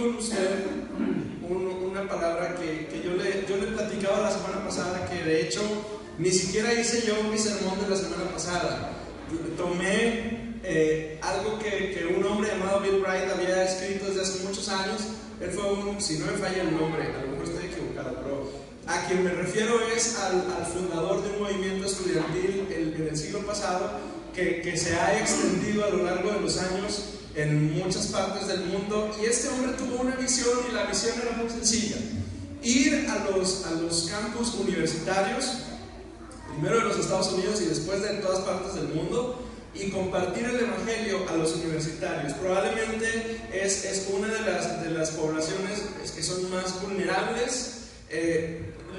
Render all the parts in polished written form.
con usted una palabra que yo le platicaba la semana pasada, que de hecho ni siquiera hice yo mi sermón de la semana pasada. Tomé algo que un hombre llamado Bill Bright había escrito desde hace muchos años. Él fue si no me falla el nombre, a lo mejor estoy equivocado, pero a quien me refiero es al fundador de un movimiento estudiantil en el siglo pasado que se ha extendido a lo largo de los años en muchas partes del mundo. Y este hombre tuvo una visión, y la visión era muy sencilla: ir a los campus universitarios, primero de los Estados Unidos y después de todas partes del mundo, y compartir el evangelio a los universitarios. Probablemente es una de las poblaciones que son más vulnerables,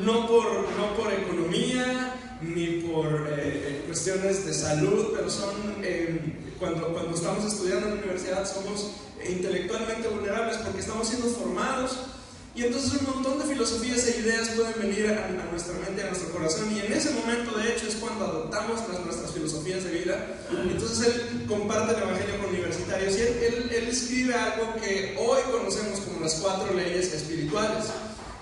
no por economía ni por cuestiones de salud, pero son cuando estamos estudiando en la universidad somos intelectualmente vulnerables porque estamos siendo formados. Y entonces un montón de filosofías e ideas pueden venir a nuestra mente, a nuestro corazón, y en ese momento de hecho es cuando adoptamos nuestras filosofías de vida. Entonces él comparte el evangelio con universitarios, y él escribe algo que hoy conocemos como las 4 leyes espirituales.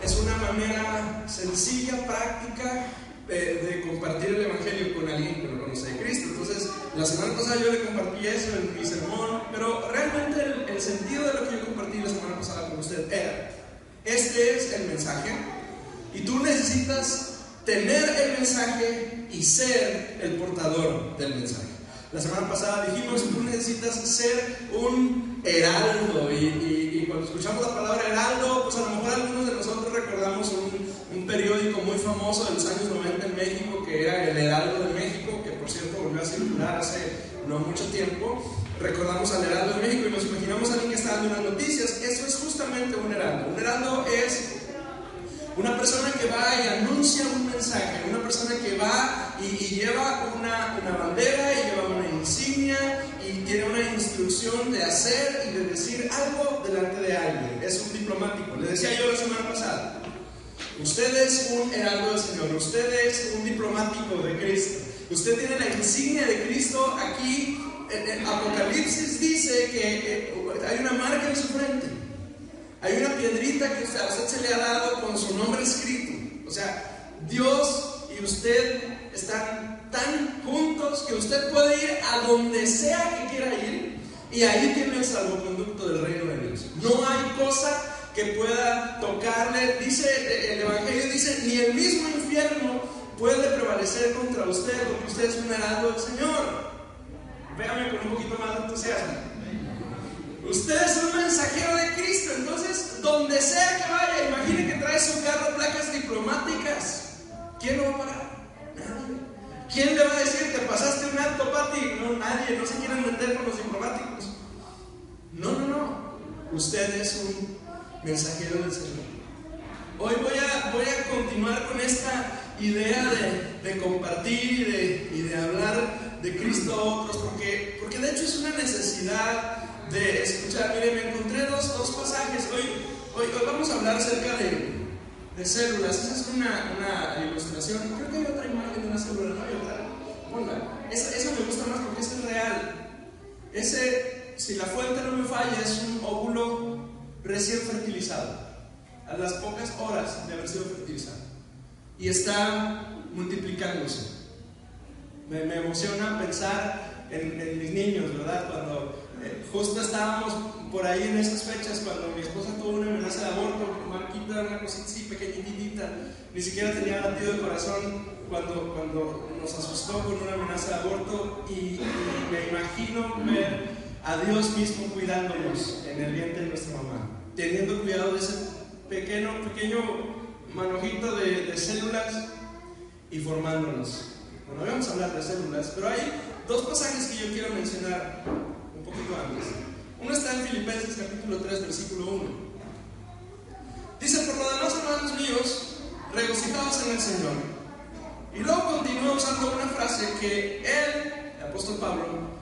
Es una manera sencilla, práctica de compartir el evangelio con alguien que no conoce de Cristo. Entonces la semana pasada yo le compartí eso en mi sermón, pero realmente el sentido de lo que yo compartí la semana pasada con usted era: este es el mensaje, y tú necesitas tener el mensaje y ser el portador del mensaje. La semana pasada dijimos que tú necesitas ser un heraldo, y cuando escuchamos la palabra heraldo, pues a lo mejor algunos de nosotros recordamos un periódico muy famoso de los años 90 en México, que era el Heraldo de México, que por cierto volvió a circular hace no mucho tiempo. Recordamos al Heraldo de México y nos imaginamos a alguien que está dando unas noticias. Eso es justamente un heraldo. Un heraldo es una persona que va y anuncia un mensaje, una persona que va y lleva una bandera, y lleva una insignia, y tiene una instrucción de hacer y de decir algo delante de alguien. Es un diplomático. Le decía yo la semana pasada: usted es un heraldo del Señor, usted es un diplomático de Cristo, usted tiene la insignia de Cristo aquí. En Apocalipsis dice que hay una marca en su frente, hay una piedrita que a usted se le ha dado con su nombre escrito. O sea, Dios y usted están tan juntos que usted puede ir a donde sea que quiera ir, y ahí tiene el salvoconducto del reino de Dios. No hay cosa que pueda tocarle. Dice el evangelio, dice: ni el mismo infierno puede prevalecer contra usted, porque usted es un heraldo del Señor. Véame con un poquito más de entusiasmo. Usted es un mensajero de Cristo. Entonces, donde sea que vaya, imagine que trae su carro placas diplomáticas. ¿Quién lo va a parar? Nadie. ¿Quién le va a decir: te pasaste un alto, Pati? No, nadie. No se quieren meter con los diplomáticos. No. Usted es un mensajero del Señor. Hoy voy a continuar con esta idea de compartir y de hablar de Cristo a otros, porque de hecho es una necesidad de escuchar. Mire, me encontré dos pasajes. Hoy vamos a hablar acerca de células. Esa es una ilustración. Creo que hay otra imagen de una célula, ¿no hay otra? Ponla. Esa me gusta más porque es real. Ese, si la fuente no me falla, es un óvulo recién fertilizado, a las pocas horas de haber sido fertilizado, y está multiplicándose. Me emociona pensar en mis niños, ¿verdad? Cuando justo estábamos por ahí en esas fechas, cuando mi esposa tuvo una amenaza de aborto, Marquita, una cosita así pequeñitita, ni siquiera tenía latido de corazón cuando nos asustó con una amenaza de aborto, y me imagino ver a Dios mismo cuidándonos en el vientre de nuestra mamá, teniendo cuidado de ese pequeño manojito de células y formándonos. Bueno, hoy vamos a hablar de células, pero hay 2 pasajes que yo quiero mencionar un poquito antes. Uno está en Filipenses capítulo 3, versículo 1. Dice: por lo demás, hermanos míos, regocijaos en el Señor. Y luego continúa usando una frase que él, el apóstol Pablo,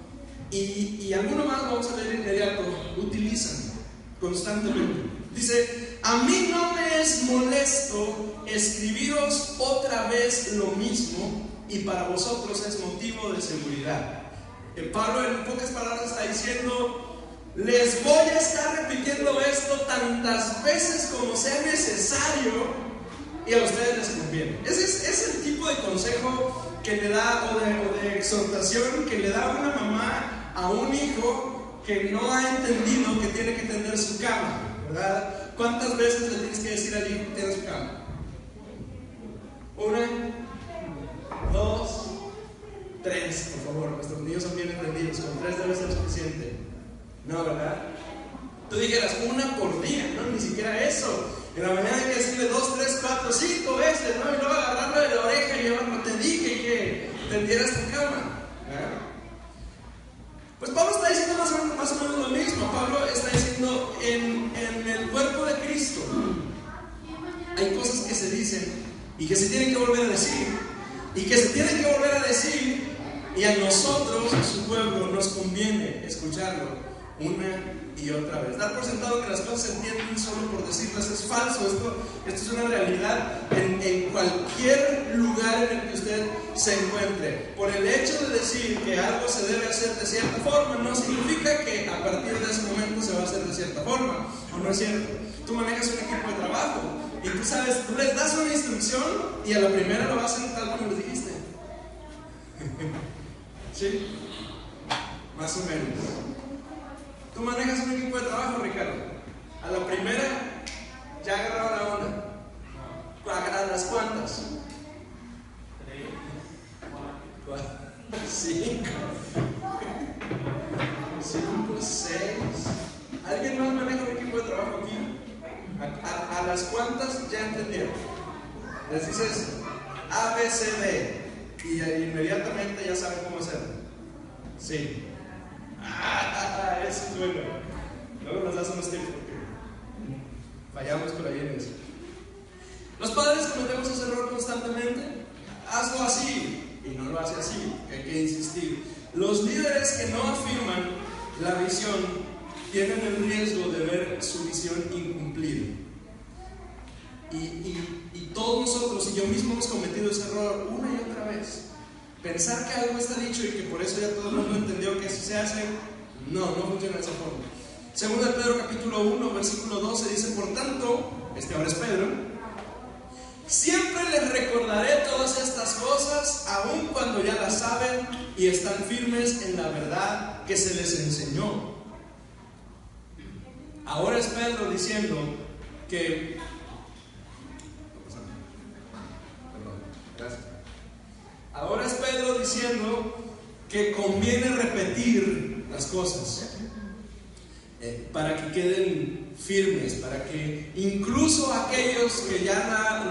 y alguno más, vamos a leer inmediato, utilizan constantemente. Dice: a mí no me es molesto escribiros otra vez lo mismo, y para vosotros es motivo de seguridad. Pablo, en pocas palabras, está diciendo: les voy a estar repitiendo esto tan tantas veces como sea necesario y a ustedes les conviene. Ese es el tipo de consejo que le da, o de exhortación que le da una mamá a un hijo que no ha entendido que tiene que tender su cama, ¿verdad? ¿Cuántas veces le tienes que decir al hijo que tiene su cama? 1, 2, 3, por favor. Nuestros niños son bien entendidos. Con 3 debe ser suficiente. No, ¿verdad? Tú dijeras 1 por día, no, ni siquiera eso. En la mañana hay que decirle 2, 3, 4, 5 veces, ¿no? Y luego agarrarlo de la oreja y llevarlo. Te dije que tendieras tu cama, ¿verdad? Pues Pablo está diciendo más o menos lo mismo. Pablo está diciendo en el cuerpo de Cristo hay cosas que se dicen y que se tienen que volver a decir, y que se tienen que volver a decir, y a nosotros, su pueblo, nos conviene escucharlo una y otra vez. Dar por sentado que las cosas se entienden solo por decirlas es falso. Esto es una realidad en cualquier lugar en el que usted se encuentre. Por el hecho de decir que algo se debe hacer de cierta forma, no significa que a partir de ese momento se va a hacer de cierta forma. ¿O no es cierto? Tú manejas un equipo de trabajo y tú sabes, tú les das una instrucción y a la primera lo hacen tal como les dijiste. ¿Sí? Más o menos. Tú manejas un equipo de trabajo, Ricardo. A la primera ya agarraron la onda. ¿A las cuantas? 3, 4, 5, 6. ¿Alguien más maneja un equipo de trabajo aquí? ¿A las cuantas ya entendieron? Les dices A, B, C, D y inmediatamente ya saben cómo hacerlo. Sí. Eso es bueno. Luego nos das unos tips porque fallamos por ahí en eso. Los padres cometemos ese error constantemente. Hazlo así y no lo hace así, hay que insistir. Los líderes que no afirman la visión tienen el riesgo de ver su visión incumplida. Y todos nosotros, y yo mismo, hemos cometido ese error una y otra vez. Pensar que algo está dicho y que por eso ya todo el mundo entendió que así se hace, no funciona de esa forma. Segundo de Pedro capítulo 1, versículo 12 dice: por tanto, ahora es Pedro, siempre les recordaré todas estas cosas, aun cuando ya las saben y están firmes en la verdad que se les enseñó. Ahora es Pedro diciendo que... Gracias. Ahora es Pedro diciendo que conviene repetir las cosas para que queden firmes, para que incluso aquellos que ya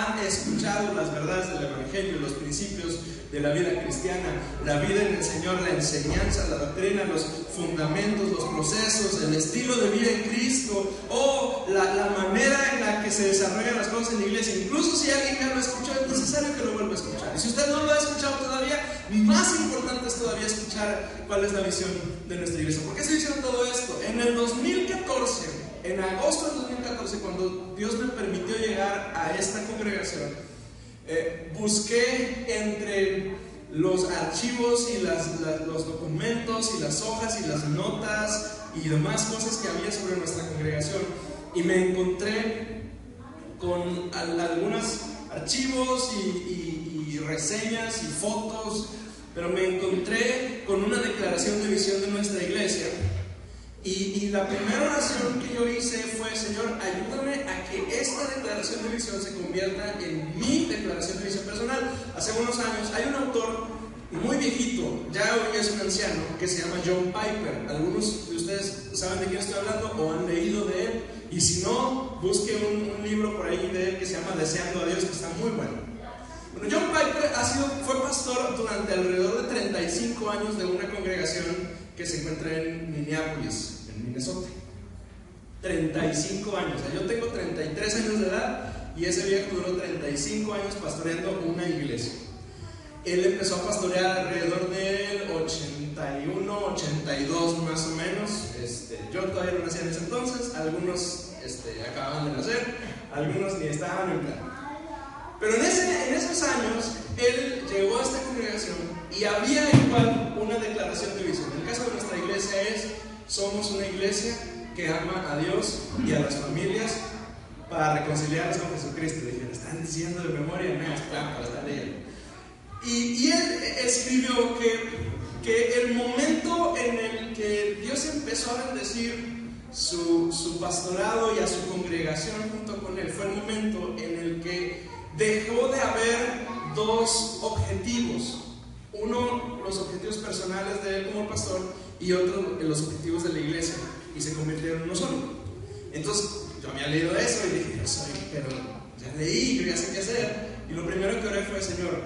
han escuchado las verdades del Evangelio, los principios de la vida cristiana, la vida en el Señor, la enseñanza, la doctrina, los fundamentos, los procesos, el estilo de vida en Cristo, o la manera en la que se desarrollan las cosas en la iglesia. Incluso si alguien ya lo ha escuchado, es necesario que lo vuelva a escuchar. Y si usted no lo ha escuchado todavía, más importante es todavía escuchar cuál es la visión de nuestra iglesia. ¿Por qué se hicieron todo esto? En el 2014, en agosto del 2014, cuando Dios me permitió llegar a esta congregación, busqué entre los archivos y los documentos y las hojas y las notas y demás cosas que había sobre nuestra congregación, y me encontré con algunos archivos y reseñas y fotos, pero me encontré con una declaración de visión de nuestra iglesia. Y la primera oración que yo hice fue: Señor, ayúdame a que esta declaración de visión se convierta en mi declaración de visión personal. Hace unos años hay un autor muy viejito, ya hoy es un anciano, que se llama John Piper. Algunos de ustedes saben de quién estoy hablando o han leído de él, y si no, busque un libro por ahí de él que se llama Deseando a Dios, que está muy bueno. Bueno, John Piper fue pastor durante alrededor de 35 años de una congregación que se encuentra en Minneapolis, en Minnesota. 35 años. O sea, yo tengo 33 años de edad y ese viejo duró 35 años pastoreando una iglesia. Él empezó a pastorear alrededor del 81, 82 más o menos. Yo todavía no nací en ese entonces, algunos acababan de nacer, algunos ni estaban en plan. Pero en esos años, él llegó a esta congregación y había igual una declaración de visión. En el caso de nuestra iglesia somos una iglesia que ama a Dios y a las familias para reconciliarlos con Jesucristo. Dije, ¿me están diciendo de memoria? No, es claro, para estar leyendo. Y él escribió que el momento en el que Dios empezó a bendecir su pastorado y a su congregación junto con él fue el momento en el que dejó de haber dos objetivos. Uno, los objetivos personales de él como pastor, y otro, los objetivos de la iglesia, y se convirtieron en uno solo. Entonces yo había leído eso y dije, pero ya leí, yo ya sé qué hacer. Y lo primero que oré fue, Señor,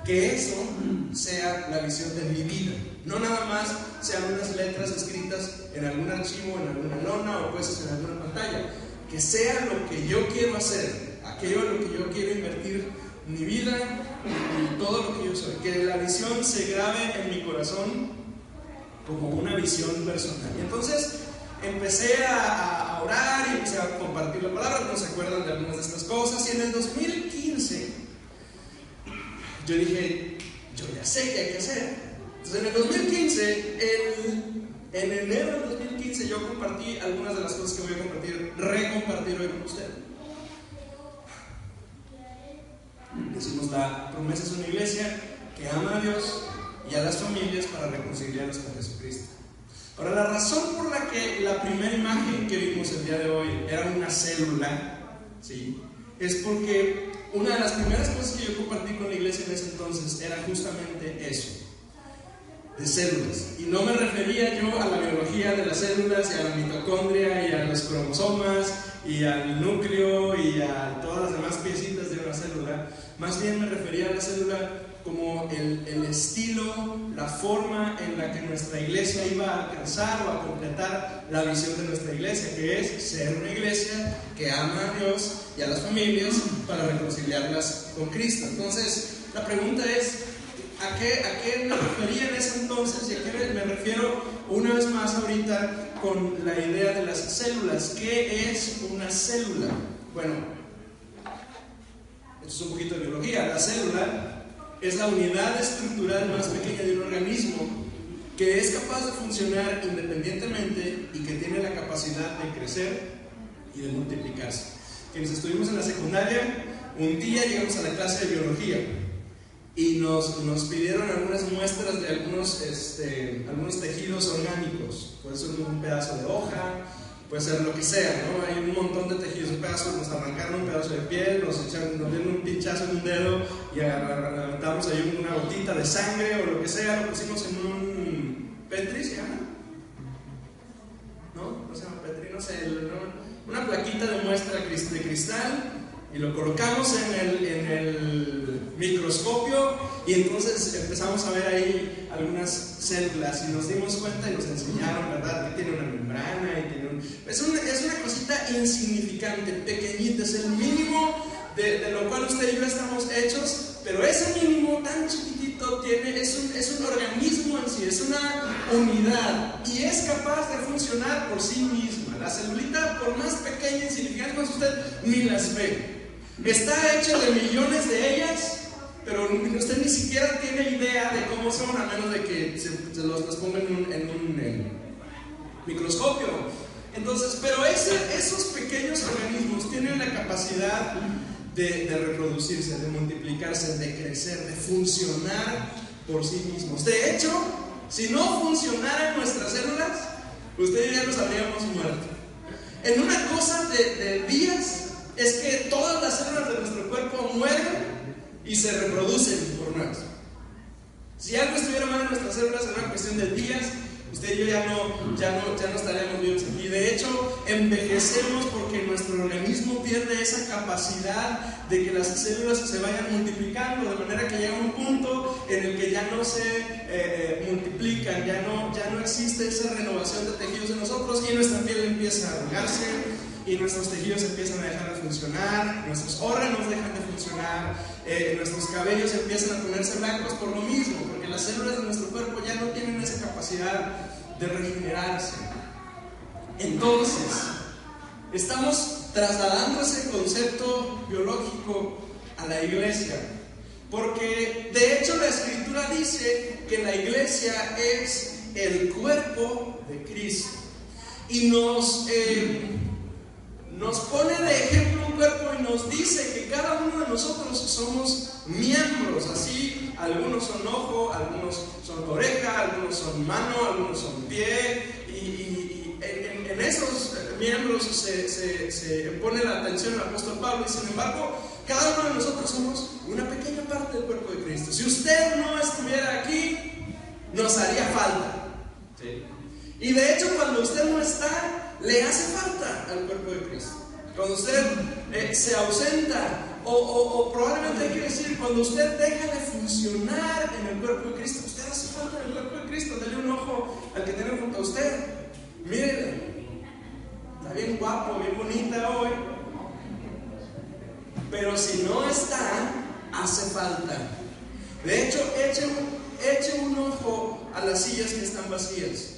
que eso sea la visión de mi vida, no nada más sean unas letras escritas en algún archivo, en alguna lona o puestas en alguna pantalla, que sea lo que yo quiero hacer, aquello en lo que yo quiero invertir mi vida y todo lo que yo soy, que la visión se grabe en mi corazón como una visión personal. Y entonces empecé a orar y empecé a compartir la palabra. No se acuerdan de algunas de estas cosas. Y en el 2015 yo dije, yo ya sé qué hay que hacer. Entonces en el 2015, en enero del 2015, yo compartí algunas de las cosas que voy a recompartir hoy con ustedes. Decimos, la promesa es una iglesia que ama a Dios y a las familias para reconciliarlos con Jesucristo. Ahora, la razón por la que la primera imagen que vimos el día de hoy era una célula, ¿sí?, es porque una de las primeras cosas que yo compartí con la iglesia en ese entonces era justamente eso, de células. Y no me refería yo a la biología de las células y a la mitocondria y a los cromosomas y al núcleo y a todas las demás piecitas de una célula. Más bien me refería a la célula como el estilo, la forma en la que nuestra iglesia iba a alcanzar o a completar la visión de nuestra iglesia, que es ser una iglesia que ama a Dios y a las familias para reconciliarlas con Cristo. Entonces, la pregunta es, ¿a qué me refería en ese entonces? Y a qué me refiero una vez más ahorita con la idea de las células. ¿Qué es una célula? Bueno, esto es un poquito de biología. La célula es la unidad estructural más pequeña de un organismo que es capaz de funcionar independientemente y que tiene la capacidad de crecer y de multiplicarse. Quienes estuvimos en la secundaria, un día llegamos a la clase de biología y nos pidieron algunas muestras de algunos tejidos orgánicos. Puede ser un pedazo de hoja, puede ser lo que sea, ¿no? Hay un montón de tejidos, un pedazo, nos arrancaron un pedazo de piel, nos dieron un pinchazo en un dedo y aventamos ahí una gotita de sangre o lo que sea, lo pusimos en un Petri, ¿se llama? ¿No? ¿No se llama Petri? No sé, una plaquita de muestra de cristal y lo colocamos en el microscopio y entonces empezamos a ver ahí algunas células y nos dimos cuenta y nos enseñaron, ¿verdad?, que tiene una membrana y tiene es una cosita insignificante, pequeñita, es el mínimo de lo cual usted y yo estamos hechos, pero ese mínimo tan chiquitito es un organismo en sí, es una unidad y es capaz de funcionar por sí misma. La celulita, por más pequeña e insignificante que usted ni las ve, está hecho de millones de ellas, pero usted ni siquiera tiene idea de cómo son, a menos de que se los ponga en un microscopio. Entonces, pero esos pequeños organismos tienen la capacidad de reproducirse, de multiplicarse, de crecer, de funcionar por sí mismos. De hecho, si no funcionaran nuestras células, usted y yo nos habríamos muerto. En una cosa de días es que todas las células de nuestro cuerpo mueren y se reproducen por nuevas. Si algo estuviera mal en nuestras células, en una cuestión de días, usted y yo ya no estaríamos vivos aquí. De hecho, envejecemos porque nuestro organismo pierde esa capacidad de que las células se vayan multiplicando, de manera que llega un punto en el que ya no se multiplican, ya no existe esa renovación de tejidos en nosotros y nuestra piel empieza a arrugarse y nuestros tejidos empiezan a dejar de funcionar, nuestros órganos dejan de funcionar, nuestros cabellos empiezan a ponerse blancos por lo mismo, porque las células de nuestro cuerpo ya no tienen esa capacidad de regenerarse. Entonces, estamos trasladando ese concepto biológico a la iglesia, porque de hecho la Escritura dice que la iglesia es el cuerpo de Cristo. y nos pone de ejemplo un cuerpo y nos dice que cada uno de nosotros somos miembros. Así, algunos son ojo, algunos son oreja, algunos son mano, algunos son pie, y en esos miembros se pone la atención el apóstol Pablo. Y sin embargo, cada uno de nosotros somos una pequeña parte del cuerpo de Cristo. Si usted no estuviera aquí, nos haría falta. ¿Sí? Y de hecho, cuando usted no está, le hace falta al cuerpo de Cristo. Cuando usted se ausenta, o probablemente hay que decir, cuando usted deja de funcionar en el cuerpo de Cristo, usted hace falta en el cuerpo de Cristo. Dele un ojo al que tiene junto a usted. Mírele, está bien guapo, bien bonita hoy, pero si no está, hace falta. De hecho, eche un ojo a las sillas que están vacías.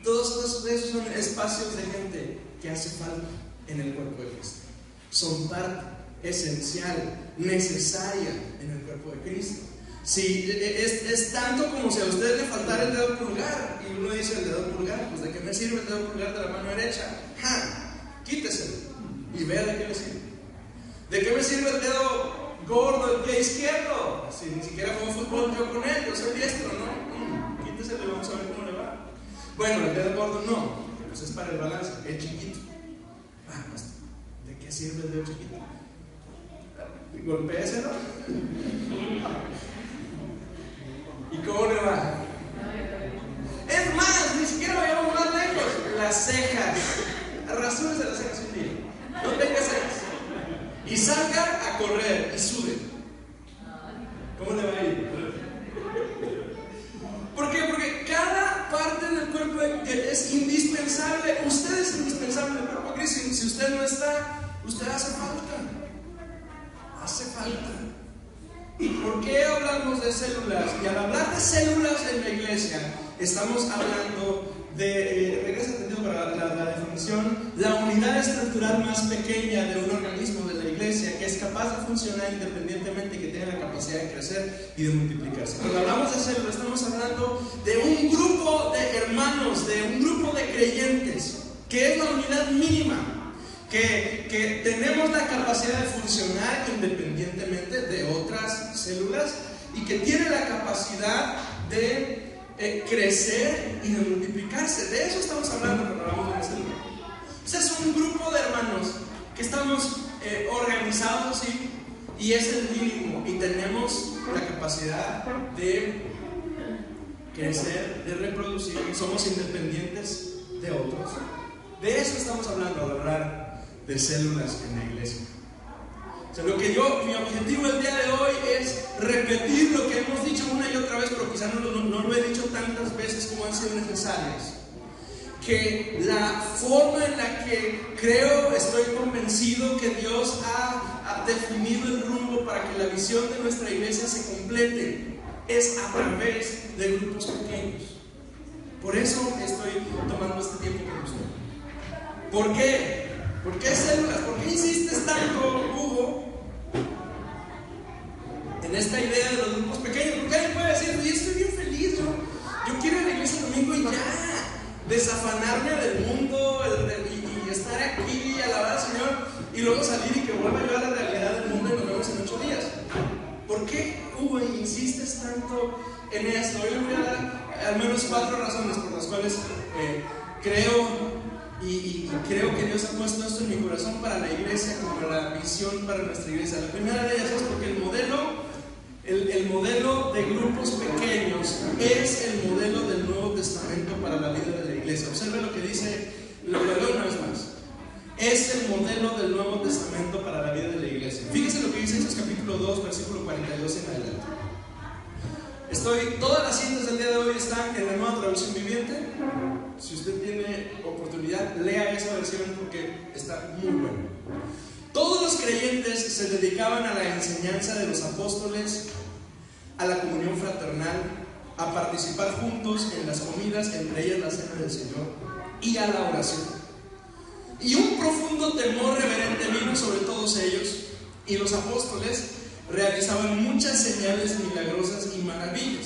Todos esos son espacios de gente que hace falta en el cuerpo de Cristo. Son parte esencial, necesaria en el cuerpo de Cristo. Si es tanto como si a usted le faltara el dedo pulgar, y uno dice el dedo pulgar, pues ¿de qué me sirve el dedo pulgar de la mano derecha? Quíteselo y vea de qué le sirve. ¿De qué me sirve el dedo gordo del pie izquierdo? Si ni siquiera juego fútbol yo con él, yo soy diestro, ¿no? Quíteselo y vamos a ver cómo le va. Bueno, el dedo gordo no, pues es para el balance, es chiquito. Pues, ¿de qué sirve el dedo chiquito? Golpéeselo. ¿Y cómo le va? Es más, ni siquiera vayamos más lejos. Las cejas. Rasúrese las cejas un día. No tenga cejas. Y salga a correr y sude. ¿Cómo le va a ir? ¿Por qué? Porque cada parte del cuerpo es indispensable. Usted es indispensable en el cuerpo de Cristo. Si usted no está, usted hace falta. Hace falta. ¿Por qué hablamos de células? Y al hablar de células en la iglesia, estamos hablando de, regresa atendido para la definición, la unidad estructural más pequeña de un organismo de la iglesia que es capaz de funcionar independientemente y que tiene la capacidad de crecer y de multiplicarse. Cuando hablamos de células, estamos hablando de un grupo de hermanos, de un grupo de creyentes, que es la unidad mínima. Que tenemos la capacidad de funcionar independientemente de otras células y que tiene la capacidad de crecer y de multiplicarse. De eso estamos hablando cuando hablamos de una célula. O sea, es un grupo de hermanos que estamos organizados y es el mínimo y tenemos la capacidad de crecer, de reproducir, somos independientes de otros. De eso estamos hablando al hablar de células en la iglesia. O sea, mi objetivo el día de hoy es repetir lo que hemos dicho una y otra vez, pero quizás no lo he dicho tantas veces como han sido necesarias. Que la forma en la que estoy convencido que Dios ha definido el rumbo para que la visión de nuestra iglesia se complete es a través de grupos pequeños. Por eso estoy tomando este tiempo con usted. ¿Por qué? ¿Por qué células? ¿Por qué insistes tanto, Hugo, en esta idea de los grupos pequeños? Porque alguien puede decir, yo estoy bien feliz, yo quiero ir a la iglesia el domingo y ya, desafanarme del mundo y estar aquí y alabar al Señor y luego salir y que vuelva yo a la realidad del mundo y nos vemos en 8 días. ¿Por qué, Hugo, insistes tanto en esto? Hoy le voy a dar al menos 4 razones por las cuales creo que Dios ha puesto esto en mi corazón para la iglesia como la visión para nuestra iglesia. La primera de ellas es porque el modelo de grupos pequeños es el modelo del Nuevo Testamento para la vida de la iglesia. Observe lo que dice, lo leo una vez más. Es el modelo del Nuevo Testamento para la vida de la iglesia. Fíjese lo que dice Hechos capítulo 2, versículo 42 en adelante. Todas las citas del día de hoy están en la Nueva Traducción Viviente. Si usted tiene oportunidad, lea esa versión porque está muy buena. Todos los creyentes se dedicaban a la enseñanza de los apóstoles, a la comunión fraternal, a participar juntos en las comidas, entre ellas la cena del Señor, y a la oración. Y un profundo temor reverente vino sobre todos ellos, y los apóstoles realizaban muchas señales milagrosas y maravillas.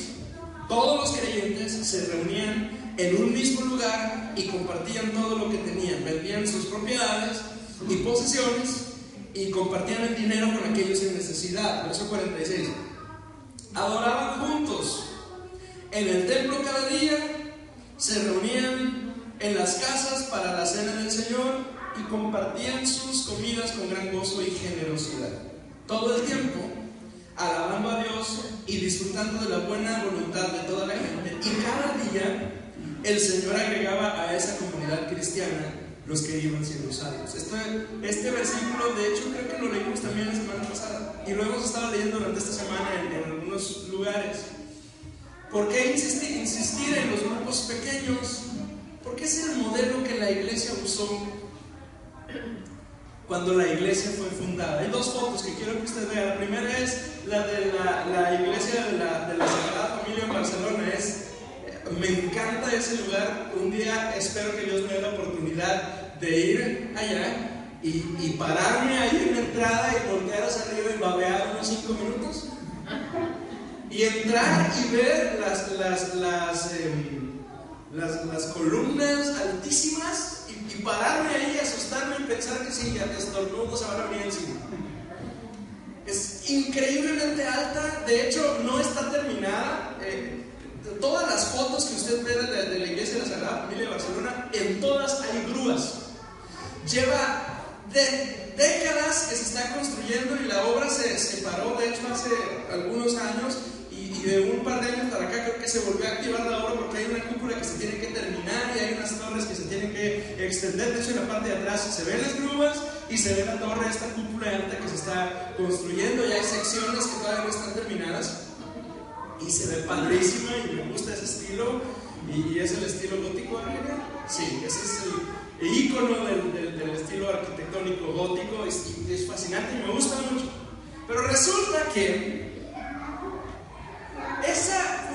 Todos los creyentes se reunían en un mismo lugar y compartían todo lo que tenían. Vendían sus propiedades y posesiones y compartían el dinero con aquellos en necesidad. Verso 46. Adoraban juntos en el templo cada día, se reunían en las casas para la cena del Señor y compartían sus comidas con gran gozo y generosidad. Todo el tiempo alabando a Dios y disfrutando de la buena voluntad de toda la gente. Y cada día el Señor agregaba a esa comunidad cristiana los que iban siendo salvos. Este versículo, de hecho, creo que lo leímos también la semana pasada y lo hemos estado leyendo durante esta semana en algunos lugares. ¿Por qué insistir en los grupos pequeños? Porque es el modelo que la iglesia usó cuando la iglesia fue fundada. Hay dos fotos que quiero que usted vea. La primera es la de la iglesia de la Sagrada Familia en Barcelona. Me encanta ese lugar. Un día espero que Dios me dé la oportunidad de ir allá y pararme ahí en la entrada y voltear hacia arriba y babear unos 5 minutos y entrar y ver las columnas altísimas y pararme ahí, asustarme y pensar que si estornudo se van a venir encima. Es increíblemente alta. De hecho, no está terminada. Todas las fotos que usted ve de la iglesia de la Sagrada Familia de Barcelona, en todas hay grúas. Lleva décadas que se está construyendo y la obra se paró, de hecho, hace algunos años, y de un par de años para acá creo que se volvió a activar la obra porque hay una cúpula que se tiene que terminar y hay unas torres que se tienen que extender. De hecho, en la parte de atrás se ven las grúas y se ve la torre, esta cúpula alta que se está construyendo. Ya hay secciones que todavía no están terminadas y se ve padrísima y me gusta ese estilo. Y es el estilo gótico, ¿verdad? Sí, ese es el ícono del estilo arquitectónico gótico. Es fascinante y me gusta mucho. Pero resulta que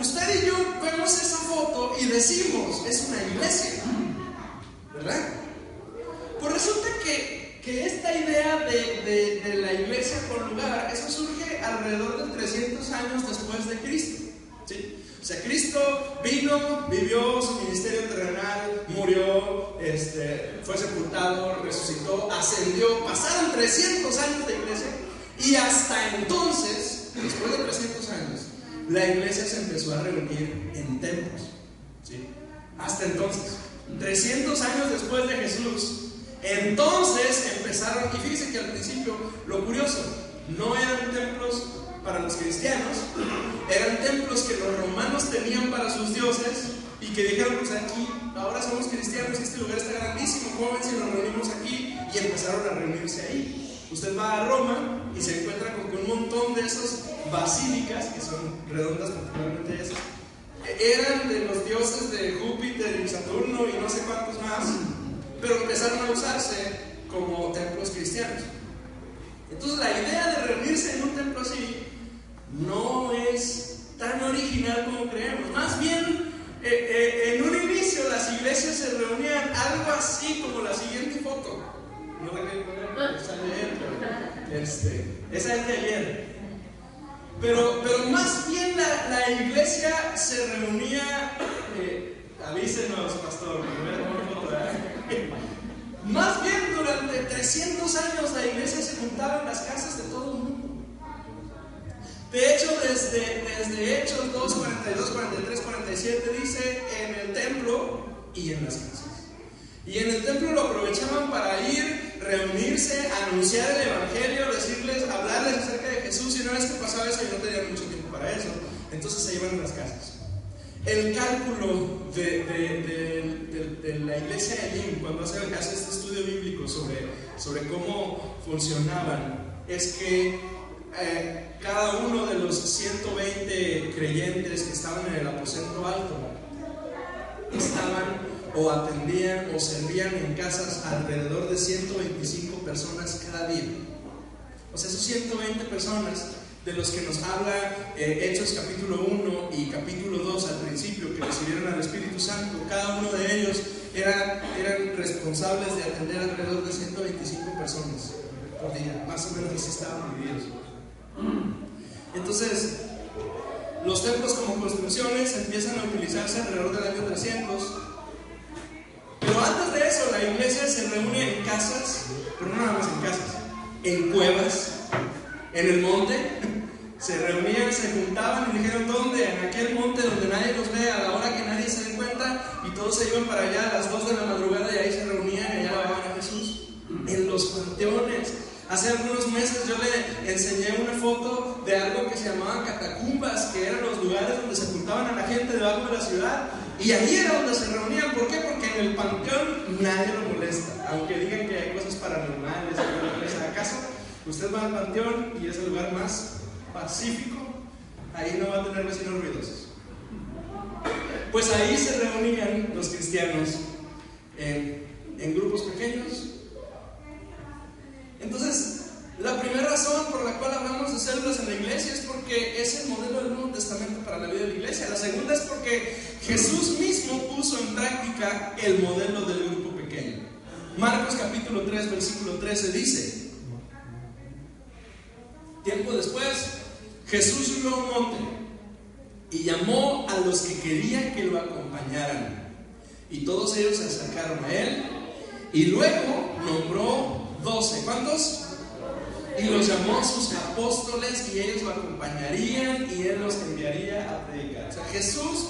usted y yo vemos esa foto y decimos, es una iglesia, ¿verdad? Pues resulta que esta idea de la iglesia con lugar, eso surge alrededor de 300 años después de Cristo, ¿sí? O sea, Cristo vino, vivió su ministerio terrenal, murió, fue sepultado, resucitó, ascendió, pasaron 300 años de iglesia y hasta entonces, después de 300 años, la iglesia se empezó a reunir en templos, ¿sí? Hasta entonces, 300 años después de Jesús, entonces empezaron, y fíjense que al principio, lo curioso, no eran templos para los cristianos, eran templos que los romanos tenían para sus dioses y que dijeron, pues aquí, ahora somos cristianos y este lugar está grandísimo, ¿cómo ven si nos reunimos aquí? Y empezaron a reunirse ahí. Usted va a Roma y se encuentra con que un montón de esas basílicas, que son redondas particularmente esas, eran de los dioses de Júpiter y Saturno y no sé cuántos más, pero empezaron a usarse como templos cristianos. Entonces la idea de reunirse en un templo así no es tan original como creemos. Más bien, en un inicio las iglesias se reunían algo así como la siguiente foto. No la quiero poner, esa de ayer, pero esa es de ayer. Pero más bien la iglesia se reunía, avísenos, pastor, más bien durante 300 años la iglesia se juntaba en las casas de todo el mundo. De hecho, desde Hechos 2, 42, 43, 47 dice en el templo y en las casas. Y en el templo lo aprovechaban para ir, reunirse, anunciar el evangelio, decirles, hablarles acerca de Jesús. Y una vez que pasaba eso, y no tenían mucho tiempo para eso, entonces se iban a las casas. El cálculo de la iglesia de Elim, cuando hace este estudio bíblico sobre cómo funcionaban, es que cada uno de los 120 creyentes que estaban en el aposento alto estaban o atendían o servían en casas alrededor de 125 personas cada día. O sea, esos 120 personas de los que nos habla Hechos capítulo 1 y capítulo 2 al principio, que recibieron al Espíritu Santo, cada uno de ellos eran responsables de atender alrededor de 125 personas por día, más o menos así estaban divididos. Entonces, los templos como construcciones empiezan a utilizarse alrededor del año 300. Pero antes de eso, la iglesia se reúne en casas, pero no nada más en casas, en cuevas, en el monte. Se reunían, se juntaban y dijeron: ¿dónde? En aquel monte donde nadie los ve, a la hora que nadie se dé cuenta, y todos se iban para allá a las 2 de la madrugada y ahí se reunían y allá alababan a Jesús. En los panteones. Hace algunos meses yo le enseñé una foto de algo que se llamaban catacumbas, que eran los lugares donde se juntaban a la gente debajo de la ciudad, y ahí era donde se reunían. ¿Por qué? Porque en el panteón nadie lo molesta, aunque digan que hay cosas paranormales. ¿Acaso usted va al panteón y es el lugar más pacífico? Ahí no va a tener vecinos ruidosos. Pues ahí se reunían los cristianos en grupos pequeños. Entonces, la primera razón por la cual hablamos de células en la iglesia es porque es el modelo del Nuevo Testamento para la vida de la iglesia. La segunda es porque Jesús mismo puso en práctica el modelo del grupo pequeño. Marcos capítulo 3, versículo 13 dice: tiempo después, Jesús subió a un monte y llamó a los que querían que lo acompañaran, y todos ellos se acercaron a él, y luego nombró 12. ¿Cuántos? Y los llamó sus apóstoles, y ellos lo acompañarían y él los enviaría a predicar. O sea, Jesús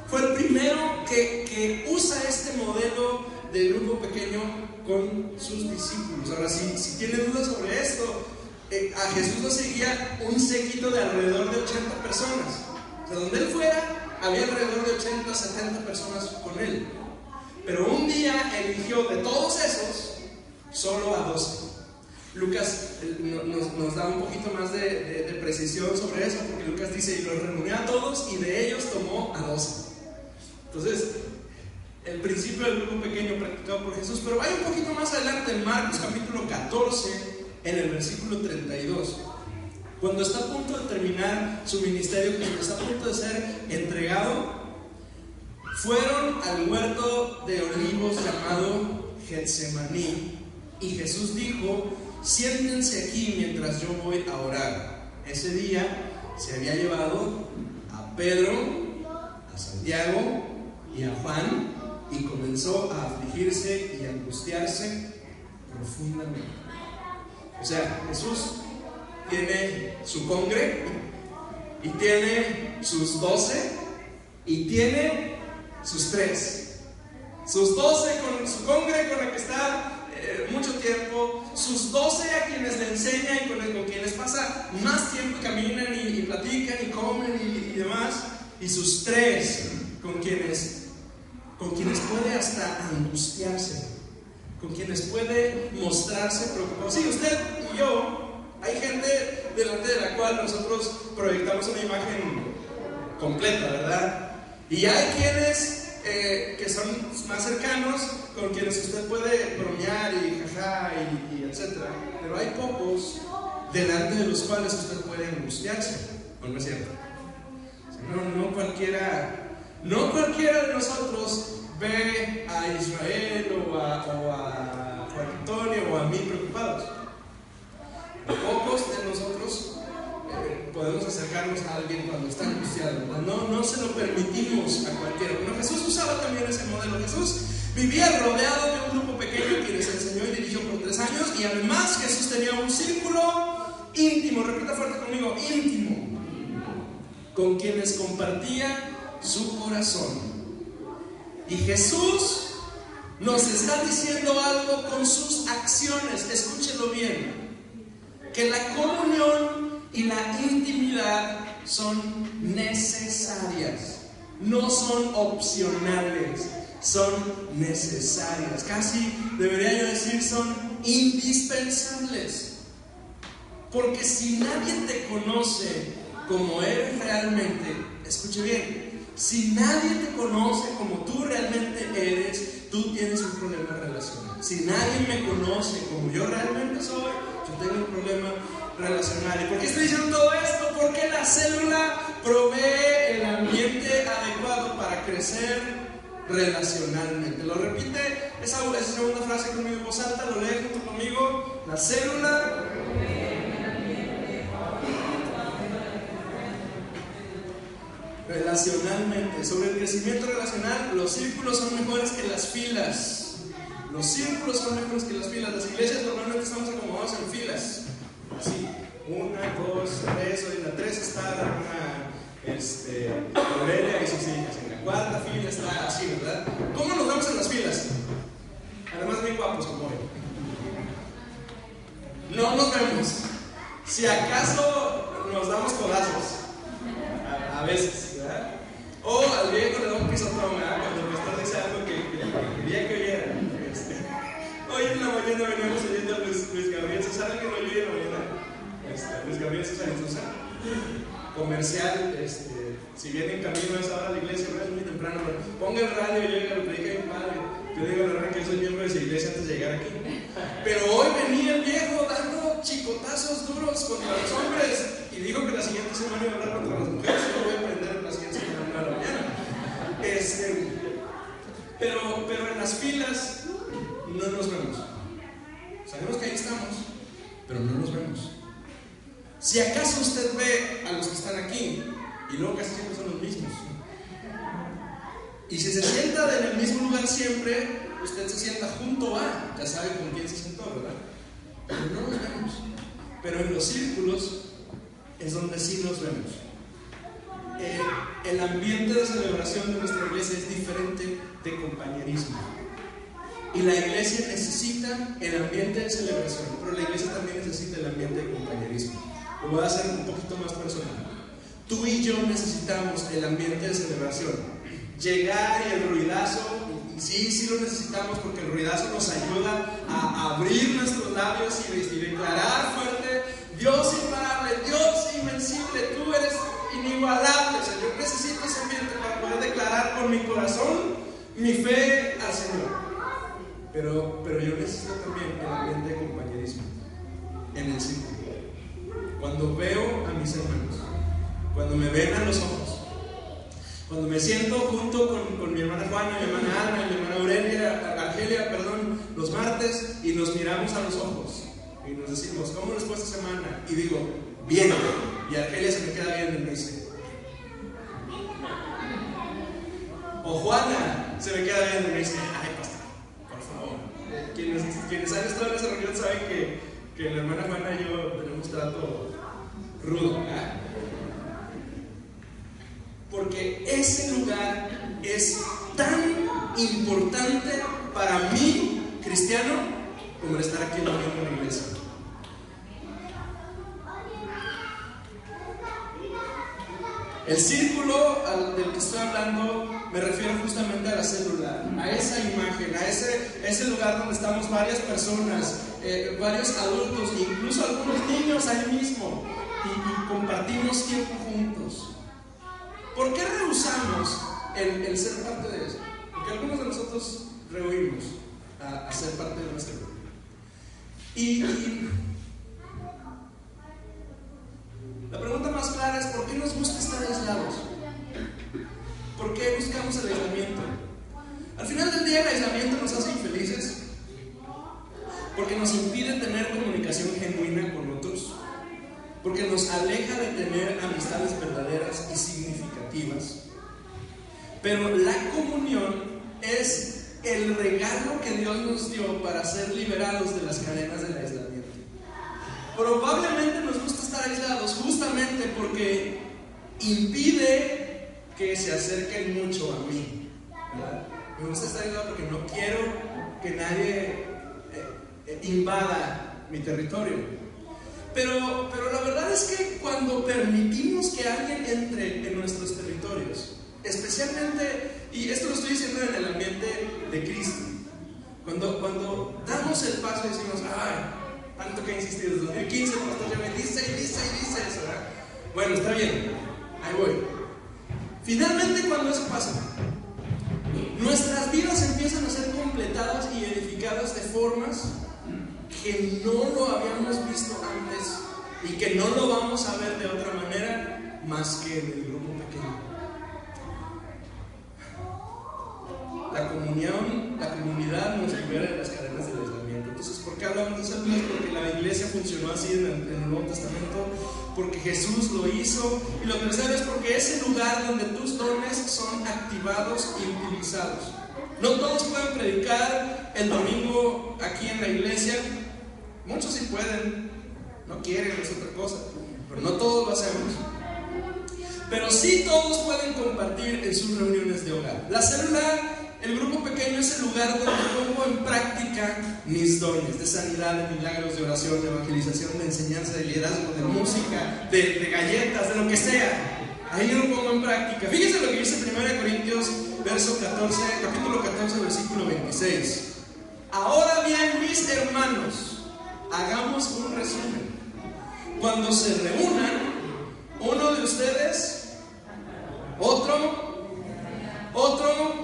fue el primero que usa este modelo de grupo pequeño con sus discípulos. Ahora, si tienen dudas sobre esto, a Jesús lo seguía un séquito de alrededor de 80 personas. O sea, donde él fuera, había alrededor de 80, 70 personas con él. Pero un día eligió de todos esos solo a 12. Lucas nos da un poquito más de precisión sobre eso, porque Lucas dice: y los reunió a todos y de ellos tomó a 12. Entonces, el principio del grupo pequeño practicado por Jesús. Pero hay un poquito más adelante, en Marcos capítulo 14, en el versículo 32, cuando está a punto de terminar su ministerio, cuando está a punto de ser entregado, fueron al huerto de olivos llamado Getsemaní, y Jesús dijo: siéntense aquí mientras yo voy a orar. Ese día se había llevado a Pedro, a Santiago y a Juan, y comenzó a afligirse y a angustiarse profundamente. O sea, Jesús tiene su congre, y tiene sus 12, y tiene sus 3. Sus 12 con su congre, con el que está mucho tiempo, sus 12 a quienes le enseña y con quienes pasa más tiempo, caminan y platican y comen y demás, y sus 3 con quienes puede hasta angustiarse, con quienes puede mostrarse preocupado. Sí, usted y yo, hay gente delante de la cual nosotros proyectamos una imagen completa, ¿verdad? Y hay quienes que son más cercanos, con quienes usted puede bromear y jaja y etcétera. Pero hay pocos delante de los cuales usted puede angustiarse, ¿no es cierto? No cualquiera de nosotros ve a Israel o a Juan Antonio o a mí preocupados. Pocos de nosotros podemos acercarnos a alguien cuando está angustiado. No se lo permitimos a cualquiera. Bueno, Jesús usaba también ese modelo. Jesús vivía rodeado de un grupo pequeño que les enseñó y dirigió por 3 años, y además Jesús tenía un círculo íntimo, repita fuerte conmigo, íntimo, con quienes compartía su corazón. Y Jesús nos está diciendo algo con sus acciones. Escúchelo bien: que la comunión y la intimidad son necesarias, no son opcionales, son necesarias. Casi debería yo decir, son indispensables. Porque si nadie te conoce como eres realmente, escuche bien, si nadie te conoce como tú realmente eres, tú tienes un problema relacional. Si nadie me conoce como yo realmente soy, yo tengo un problema relacional. ¿Y por qué estoy diciendo todo esto? Porque la célula provee el ambiente adecuado para crecer relacionalmente. Lo repite esa segunda frase conmigo en voz alta, lo lee junto conmigo. La célula. Relacionalmente, sobre el crecimiento relacional, los círculos son mejores que las filas. Los círculos son mejores que las filas. Las iglesias normalmente estamos acomodados en filas. Así, 1, 2, 3, hoy en la 3 está la hermana Aurelia y sus hijas. En la 4ª fila está así, ¿verdad? ¿Cómo nos vemos en las filas? Además, bien guapos como hoy. No nos vemos. Si acaso nos damos codazos. A veces, ¿verdad? O al viejo le da un pisotón, ¿verdad? Cuando el pastor dice algo que quería que oyera. Hoy en la mañana veníamos oyendo a Luis Gabriel Sosa. ¿Alguien lo oyó en la mañana? Luis Gabriel Sosa en Sosa. Comercial, si viene en camino a esa hora a la iglesia, pero es muy temprano, pero ponga el radio y llega, lo predica mi padre. Yo digo la verdad que yo soy miembro de esa iglesia antes de llegar aquí. Pero hoy venía el viejo dando chicotazos duros contra los hombres y dijo que la siguiente semana iba a hablar contra las mujeres. Yo voy a aprender la siguiente semana a la mañana. Pero en las filas no nos vemos. Sabemos que ahí estamos, pero no nos vemos. Si acaso usted ve a los que están aquí, y luego casi siempre son los mismos, y si se sienta en el mismo lugar siempre, usted se sienta junto a, ya sabe con quién se sentó, ¿verdad? Pero no nos vemos. Pero en los círculos es donde sí nos vemos. El ambiente de celebración de nuestra iglesia es diferente de compañerismo. Y la iglesia necesita el ambiente de celebración, pero la iglesia también necesita el ambiente de compañerismo. Lo voy a hacer un poquito más personal. Tú y yo necesitamos el ambiente de celebración. Llegar y el ruidazo, y sí lo necesitamos porque el ruidazo nos ayuda a abrir nuestros labios y declarar fuerte: Dios imparable, Dios invencible, tú eres inigualable. O sea, yo necesito ese ambiente para poder declarar con mi corazón mi fe al Señor. Pero yo necesito también el ambiente de compañerismo en el círculo. Cuando veo a mis hermanos, cuando me ven a los ojos, cuando me siento junto con mi hermana Juana, mi hermana Ana, mi hermana Argelia, los martes, y nos miramos a los ojos y nos decimos: ¿cómo les fue esta semana? Y digo: bien. Y Argelia se me queda viendo y me dice: o Juana se me queda viendo y me dice: ay, pastor, por favor. Quienes han estado en esa reunión saben que la hermana Juana y yo tenemos trato rudo, ¿verdad? Porque ese lugar es tan importante para mí, cristiano, como el estar aquí en la iglesia. El círculo del que estoy hablando me refiero justamente a la célula, a esa imagen, a ese lugar donde estamos varias personas, varios adultos, incluso algunos niños ahí mismo, y compartimos tiempo juntos. ¿Por qué rehusamos el ser parte de eso? Porque algunos de nosotros rehuimos a ser parte de nuestro grupo. Y la pregunta más clara es: ¿por qué nos gusta estar aislados? ¿Por qué buscamos el aislamiento? Al final del día, el aislamiento nos hace infelices porque nos impide tener comunicación genuina con otros, porque nos aleja de tener amistades verdaderas y significativas. Pero la comunión es el regalo que Dios nos dio para ser liberados de las cadenas del aislamiento. Probablemente nos gusta estar aislados justamente porque impide que se acerquen mucho a mí, ¿verdad? Me gusta estar aislado porque no quiero que nadie invada mi territorio. Pero la verdad es que cuando permitimos que alguien entre en nuestros territorios, especialmente, y esto lo estoy diciendo en el ambiente de Cristo, cuando damos el paso y decimos: ay, tanto que insistí desde 2015, el pastor ya me dice eso, ¿verdad? Bueno, está bien, ahí voy. Finalmente, cuando eso pasa, nuestras vidas empiezan a ser completadas y edificadas de formas que no lo habíamos visto antes y que no lo vamos a ver de otra manera más que en el grupo pequeño. La comunidad nos libera de las cadenas del aislamiento. Entonces, ¿por qué hablamos de células? Porque la iglesia funcionó así en el Nuevo Testamento. porque Jesús lo hizo. Y lo tercero es porque es el lugar donde tus dones son activados y utilizados. No todos pueden predicar el domingo aquí en la iglesia. Muchos sí pueden, no quieren, es otra cosa, pero no todos lo hacemos. Pero sí todos pueden compartir en sus reuniones de hogar. La célula, el grupo pequeño, es el lugar donde pongo en práctica mis dones de sanidad, de milagros, de oración, de evangelización, de enseñanza, de liderazgo, de música, de galletas, de lo que sea. Ahí lo pongo en práctica. Fíjense lo que dice 1 Corintios capítulo 14, versículo 26. Ahora bien, mis hermanos, hagamos un resumen. Cuando se reúnan, uno de ustedes, otro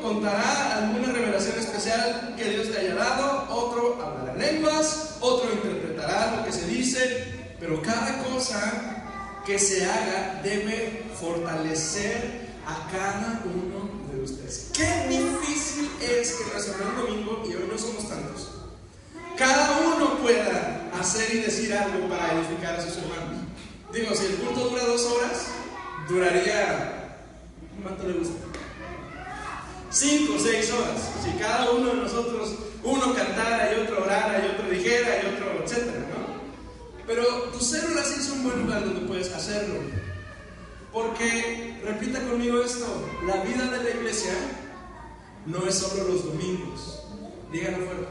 contará alguna revelación especial que Dios te haya dado, otro hablará lenguas, otro interpretará lo que se dice, pero cada cosa que se haga debe fortalecer a cada uno de ustedes. Qué difícil es que nuestra reunión domingo, y hoy no somos tantos, cada uno pueda hacer y decir algo para edificar a sus hermanos. Digo, si el culto dura 2 horas, duraría, ¿cuánto le gusta? 5 o 6 horas. Si cada uno de nosotros, uno cantara y otro orara y otro dijera y otro, etcétera, ¿no? Pero tu célula sí es un buen lugar donde puedes hacerlo. Porque, repita conmigo esto, la vida de la iglesia no es solo los domingos. Díganlo fuerte.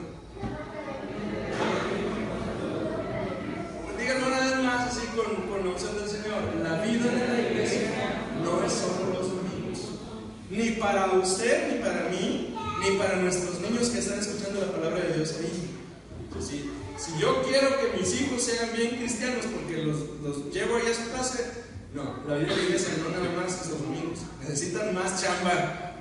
Díganlo una vez más, así con la opción del Señor. La vida de la iglesia no es solo los domingos. Ni para usted, ni para mí, ni para nuestros niños que están escuchando la palabra de Dios ahí. Si yo quiero que mis hijos sean bien cristianos porque los llevo ahí a su clase, no, la vida de la iglesia no nada más es los domingos. Necesitan más chamba,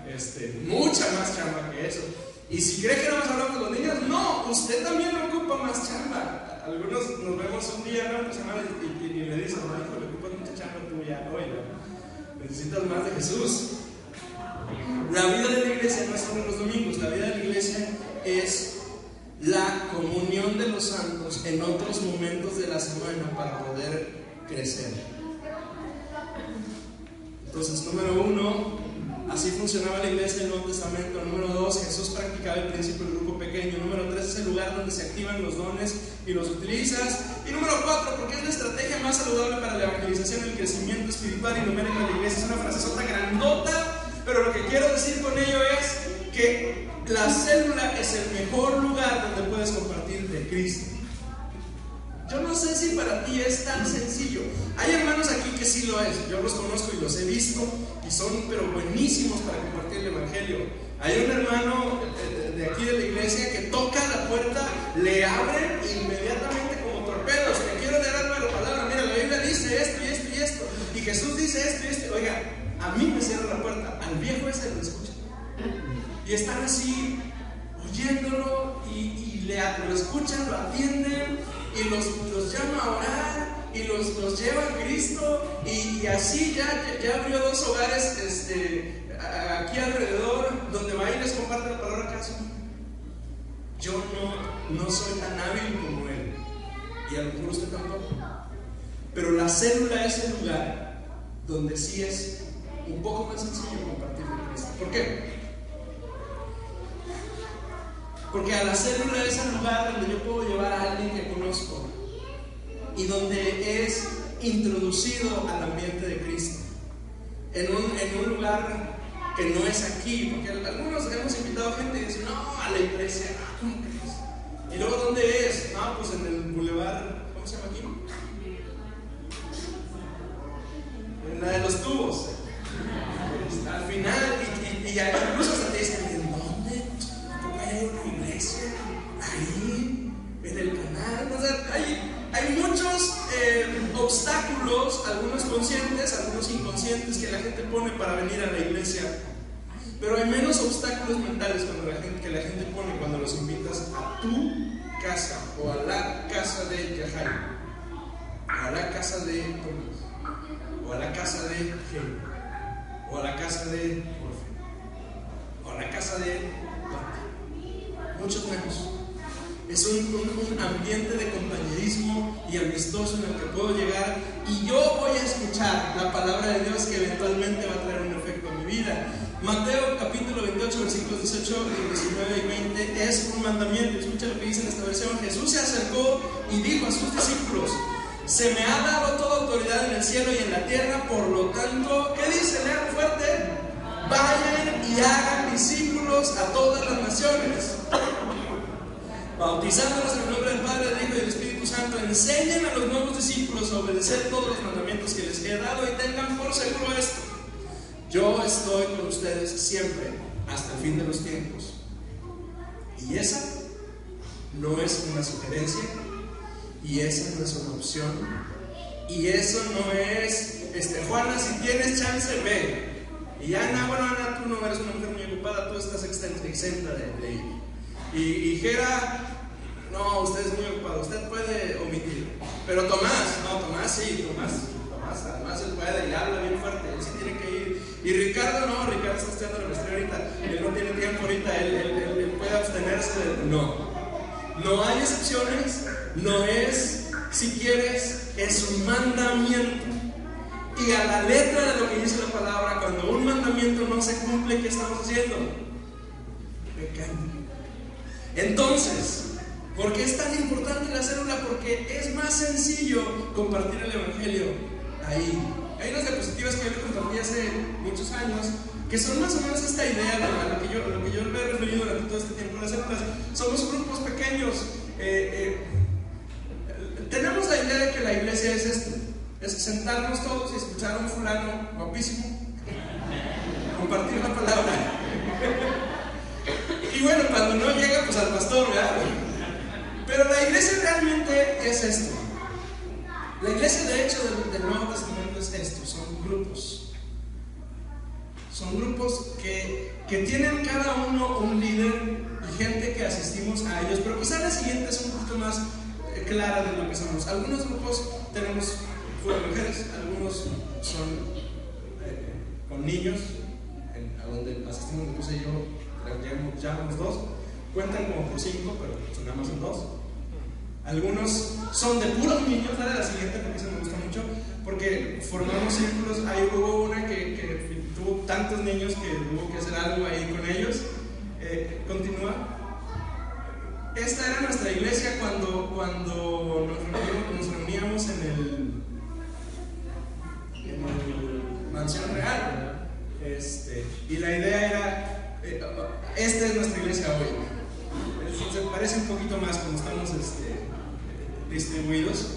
mucha más chamba que eso. Y si cree que no más hablamos de los niños, no, usted también ocupa más chamba. Algunos nos vemos un día, ¿no? Y me dicen, no, hijo, le ocupas mucha chamba tú ya, oye, necesitas más de Jesús. La vida de la iglesia no es solo los domingos, la vida de la iglesia es la comunión de los santos en otros momentos de la semana para poder crecer. Entonces, número 1, así funcionaba la iglesia en el Nuevo Testamento. Número 2, Jesús practicaba el principio del grupo pequeño. Número 3, es el lugar donde se activan los dones y los utilizas. Y número 4, porque es la estrategia más saludable para la evangelización, el crecimiento espiritual y numérico de la iglesia. Es una frasezota grandota, pero lo que quiero decir con ello es que la célula es el mejor lugar donde puedes compartir de Cristo. Yo no sé si para ti es tan sencillo. Hay hermanos aquí que sí lo es. Yo los conozco y los he visto y son pero buenísimos para compartir el evangelio. Hay un hermano de aquí de la iglesia que toca la puerta, le abren inmediatamente como torpedos. Que quiero leer algo de la palabra. Mira, la Biblia dice esto y esto y esto. Y Jesús dice esto y esto. Oiga, a mí me cierra la puerta, al viejo ese lo escucha. Y están así oyéndolo y lo escuchan, lo atienden y los llama a orar y los lleva a Cristo y así ya abrió 2 hogares aquí alrededor donde va y les comparte la palabra cada semana. Yo no soy tan hábil como él y a lo mejor usted tampoco, pero la célula es el lugar donde sí es un poco más sencillo compartir de Cristo. ¿Por qué? Porque a la célula es el lugar donde yo puedo llevar a alguien que conozco y donde es introducido al ambiente de Cristo. En un lugar que no es aquí, porque algunos hemos invitado gente y dicen, no, a la iglesia, ¿cómo crees? Y luego, ¿dónde es? No, pues en el Boulevard, ¿cómo se llama aquí? En la de los tubos. Al final, y incluso hasta te dicen, ¿en dónde? Hay una iglesia ahí, en el canal. O sea, hay muchos obstáculos, algunos conscientes, algunos inconscientes, que la gente pone para venir a la iglesia. Pero hay menos obstáculos mentales que la gente pone cuando los invitas a tu casa, o a la casa de Yahai, o a la casa de Tomás, o a la casa de Gel, o a la casa de Orfe, o a la casa de Pati. Muchos menos. Es un ambiente de compañerismo y amistoso en el que puedo llegar y yo voy a escuchar la palabra de Dios que eventualmente va a traer un efecto en mi vida. Mateo capítulo 28 versículos 18, 19 y 20 es un mandamiento. Escucha lo que dice en esta versión. Jesús se acercó y dijo a sus discípulos: se me ha dado toda autoridad en el cielo y en la tierra, por lo tanto, ¿qué dice? Lean fuerte: vayan y hagan discípulos a todas las naciones, bautizándolos en el nombre del Padre, del Hijo y del Espíritu Santo. Enseñen a los nuevos discípulos a obedecer todos los mandamientos que les he dado, y tengan por seguro esto: yo estoy con ustedes siempre, hasta el fin de los tiempos. Y esa no es una sugerencia, y esa no es una opción, y eso no es, Juana, si tienes chance, ve. Y Ana, bueno, Ana, tú no eres una mujer muy ocupada, tú estás exenta de ir. Y Jera, no, usted es muy ocupado, usted puede omitir. Pero Tomás, no, Tomás sí, Tomás además él puede y habla bien fuerte, él sí tiene que ir. Y Ricardo, no, Ricardo está estudiando la maestría ahorita, él no tiene tiempo ahorita, él puede abstenerse de... No hay excepciones, no es si quieres, es un mandamiento. Y a la letra de lo que dice la palabra, cuando un mandamiento no se cumple, ¿qué estamos haciendo? Pecando. Entonces, ¿por qué es tan importante la célula? Porque es más sencillo compartir el evangelio ahí. Hay unas diapositivas que yo le compartí hace muchos años, que son más o menos esta idea de lo que yo me he referido durante todo este tiempo. Las células somos grupos pequeños. Tenemos la idea de que la iglesia es esto: es sentarnos todos y escuchar a un fulano guapísimo compartir la palabra. Y bueno, cuando no llega, pues al pastor, ¿verdad? Pero la iglesia realmente es esto. La iglesia, de hecho, del Nuevo Testamento es esto: son grupos. Son grupos que tienen cada uno un líder y gente que asistimos a ellos. Pero quizá la siguiente es un poquito más clara de lo que somos. Algunos grupos tenemos fuera mujeres, algunos son con niños, a donde asistimos mi esposa y yo, llevamos 2, cuentan como por 5, pero son nada más son 2. Algunos son de puros niños. Dale la siguiente porque eso me gusta mucho, porque formamos círculos. Ahí hubo una que tuvo tantos niños que hubo que hacer algo ahí con ellos. Continúa. Esta era nuestra iglesia cuando nos reuníamos en el Mansión Real. Y la idea era, esta es nuestra iglesia hoy. Se parece un poquito más como estamos distribuidos.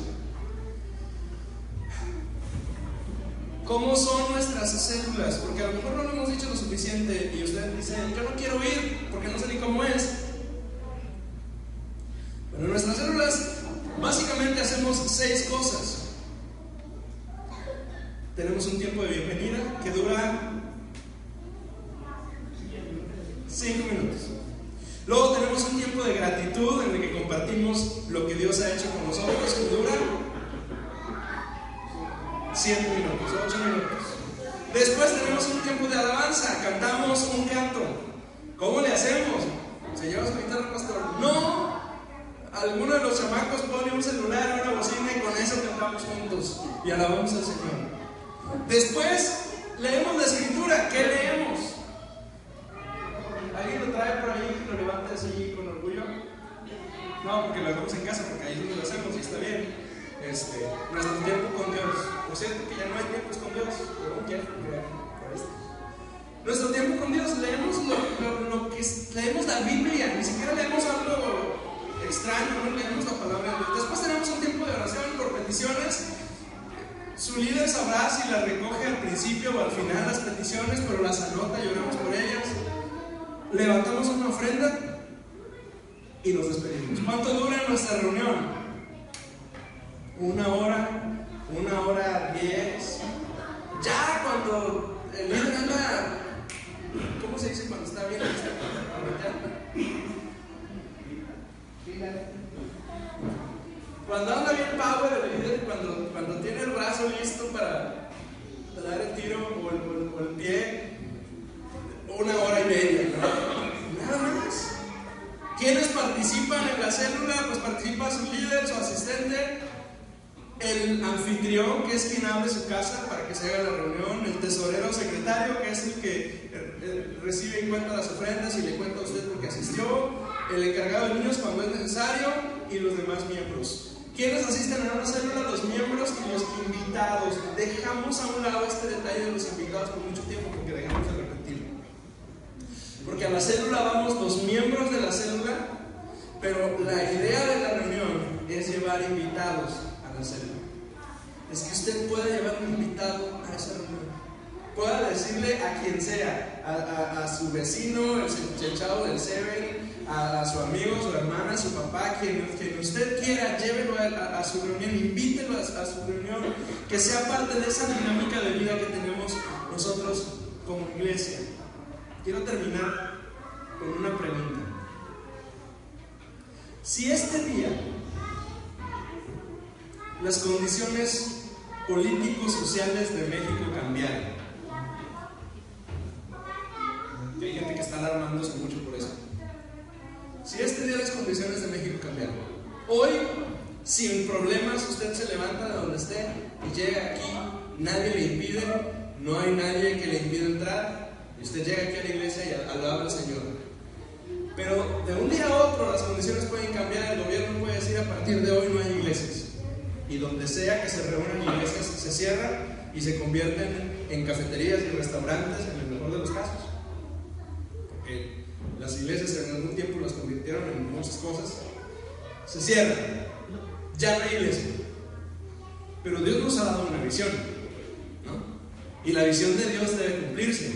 ¿Cómo son nuestras células? Porque a lo mejor no lo hemos dicho lo suficiente y ustedes dicen: yo no quiero ir porque no sé ni cómo es. Bueno, en nuestras células básicamente hacemos 6 cosas. Tenemos un tiempo de bienvenida que dura 5 minutos. Luego tenemos un tiempo de gratitud en el que compartimos lo que Dios ha hecho con nosotros, que dura 7 minutos, 8 minutos. Después tenemos un tiempo de alabanza, cantamos un canto. ¿Cómo le hacemos? ¿Se lleva su guitarra, pastor? No. Alguno de los chamacos pone un celular, una bocina, y con eso cantamos juntos y alabamos al Señor. Después leemos la escritura. ¿Qué leemos? ¿Alguien lo trae por ahí y lo levanta así con orgullo? No, porque lo hacemos en casa, porque ahí es donde lo hacemos y está bien. Nuestro tiempo con Dios. Por cierto que ya no hay tiempos con Dios, pero un tiempo por esto. Nuestro tiempo con Dios, leemos lo que leemos la Biblia, ni siquiera leemos algo extraño, no leemos la palabra de Dios. Después tenemos un tiempo de oración por peticiones. Su líder sabrá si las recoge al principio o al final las peticiones, pero las anota y oramos por ellas. Levantamos una ofrenda y nos despedimos. ¿Cuánto dura nuestra reunión? 1 hora 10. Ya cuando el líder anda, ¿cómo se dice cuando está bien? Cuando anda bien power el líder, cuando tiene el brazo listo para dar el tiro o el pie, 1 hora y media, ¿no? Nada más. ¿Quiénes participan en la célula? Pues participa su líder, su asistente, el anfitrión, que es quien abre su casa para que se haga la reunión, el tesorero o secretario, que es el que recibe y cuenta las ofrendas y le cuenta a usted porque asistió, el encargado de niños cuando es necesario y los demás miembros. ¿Quiénes asisten a una célula? Los miembros y los invitados. Dejamos a un lado este detalle de los invitados por mucho tiempo porque dejamos de repetirlo. Porque a la célula vamos los miembros de la célula, pero la idea de la reunión es llevar invitados a la célula. Es que usted pueda llevar un invitado a esa reunión. Pueda decirle a quien sea, a su vecino, el chavo del Seven, a su amigo, su hermana, su papá, quien usted quiera, llévelo a su reunión, invítelo a su reunión, que sea parte de esa dinámica de vida que tenemos nosotros como iglesia. Quiero terminar con una pregunta. Si este día las condiciones político-sociales de México cambiaran, que hay gente que está alarmándose mucho por eso. Si este día las condiciones de México cambiaran, hoy, sin problemas, usted se levanta de donde esté y llega aquí, nadie le impide, no hay nadie que le impida entrar, y usted llega aquí a la iglesia y alaba al Señor. Pero de un día a otro las condiciones pueden cambiar, el gobierno puede decir: a partir de hoy no hay iglesias, y donde sea que se reúnan iglesias se cierran y se convierten en cafeterías y restaurantes, en el mejor de los casos. Porque las iglesias en algún tiempo las convirtieron en muchas cosas. Se cierran, ya no hay iglesia. Pero Dios nos ha dado una visión, ¿no? Y la visión de Dios debe cumplirse.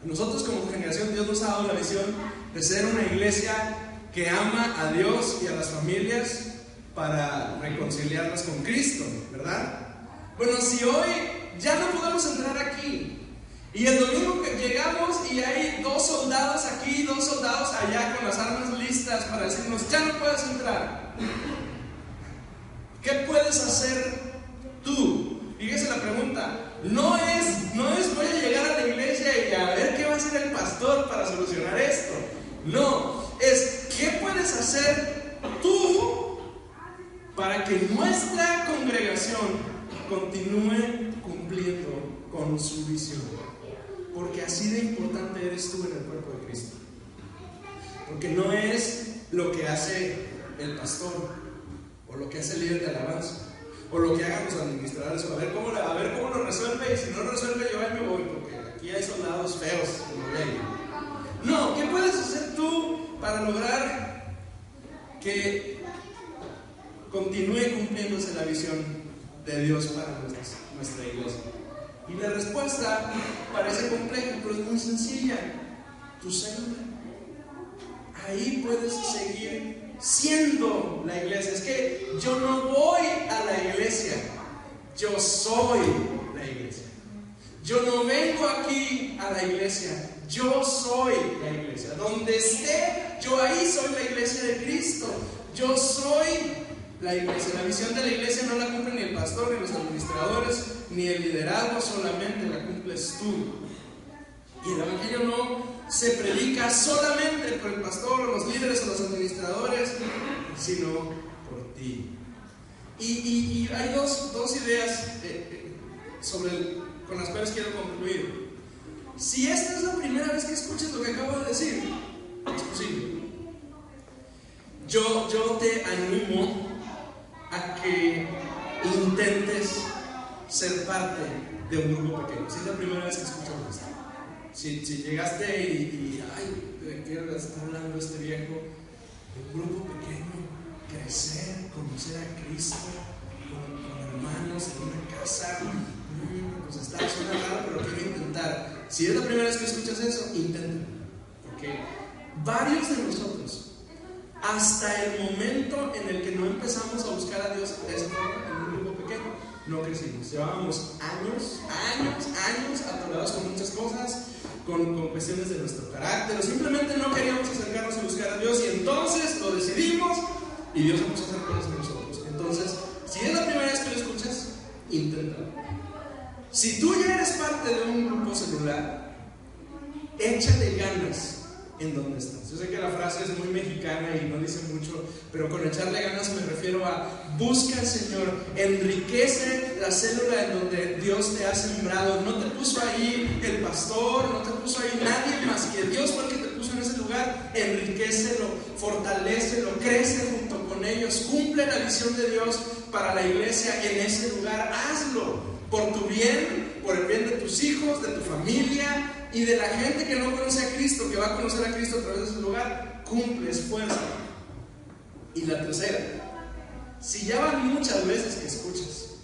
Nosotros como generación, Dios nos ha dado la visión de ser una iglesia que ama a Dios y a las familias para reconciliarlas con Cristo, ¿verdad? Bueno, si hoy ya no podemos entrar aquí, y el domingo que llegamos y hay 2 soldados aquí, 2 soldados allá con las armas listas para decirnos: ya no puedes entrar, ¿qué puedes hacer tú? Fíjese la pregunta, no es voy a llegar a la iglesia y a ver qué va a hacer el pastor para solucionar esto. No, es ¿qué puedes hacer tú para que nuestra congregación continúe cumpliendo con su visión? Porque así de importante eres tú en el cuerpo de Cristo. Porque no es lo que hace el pastor, o lo que hace el líder de alabanza, o lo que hagan los administradores, o a ver cómo lo resuelve, y si no lo resuelve yo ahí me voy, porque aquí hay soldados feos, como veis. No, ¿qué puedes hacer tú para lograr que continúe cumpliéndose la visión de Dios para nuestra iglesia? Y la respuesta parece compleja, pero es muy sencilla. Tu célula. Ahí puedes seguir siendo la iglesia. Es que yo no voy a la iglesia, yo soy la iglesia. Yo no vengo aquí a la iglesia, yo soy la iglesia. Donde esté, yo ahí soy la iglesia de Cristo. Yo soy la iglesia. La visión de la iglesia no la cumple ni el pastor, ni los administradores, ni el liderazgo, solamente la cumples tú. Y el evangelio no se predica solamente por el pastor, o los líderes, o los administradores, sino por ti. Y hay dos ideas con las cuales quiero concluir. Si esta es la primera vez que escuchas lo que acabo de decir, es posible. Yo te animo a que intentes ser parte de un grupo pequeño. Si es la primera vez que escuchas esto, si llegaste y ay, ¿de qué está hablando este viejo? Un grupo pequeño, crecer, conocer a Cristo, con hermanos en una casa, pues suena raro, pero quiero intentar. Si es la primera vez que escuchas eso, inténtalo, porque varios de nosotros, hasta el momento en el que no empezamos a buscar a Dios de esa forma, en un grupo pequeño, no crecimos. Llevábamos años atorados con muchas cosas, con cuestiones de nuestro carácter, o simplemente no queríamos acercarnos a buscar a Dios, y entonces lo decidimos y Dios empezó a hacer cosas con nosotros. Entonces, si es la primera vez que lo escuchas, inténtalo. Si tú ya eres parte de un grupo celular, échale ganas en donde estás. ganas. Yo sé que la frase es muy mexicana y no dice mucho, pero con echarle ganas me refiero a busca al Señor, enriquece la célula en donde Dios te ha sembrado. No te puso ahí el pastor, no te puso ahí nadie más que Dios, porque te puso en ese lugar. Enriquécelo, fortalécelo, crece junto con ellos, cumple la visión de Dios para la iglesia en ese lugar. Hazlo por tu bien, por el bien de tus hijos, de tu familia y de la gente que no conoce a Cristo, que va a conocer a Cristo a través de ese lugar. Cumple, esfuerzo. Y la tercera, si ya van muchas veces que escuchas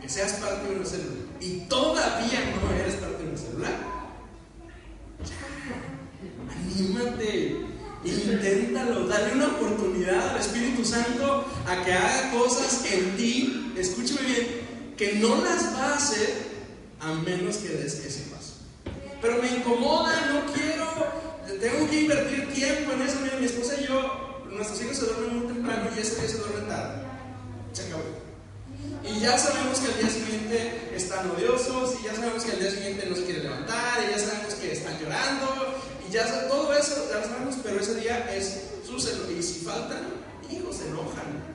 que seas parte de una célula y todavía no eres parte de una célula, anímate, inténtalo, dale una oportunidad al Espíritu Santo a que haga cosas en ti, escúchame bien, que no las va a hacer a menos que des ese paso. Pero me incomoda, no quiero, tengo que invertir tiempo en eso. Mira, mi esposa y yo, nuestros hijos se duermen muy temprano y ese día se duermen tarde. Se acabó. Y ya sabemos que al día siguiente están odiosos, y ya sabemos que al día siguiente no se quieren levantar, y ya sabemos que están llorando, y ya todo eso ya lo sabemos, pero ese día es su celo. Y si faltan, hijos se enojan,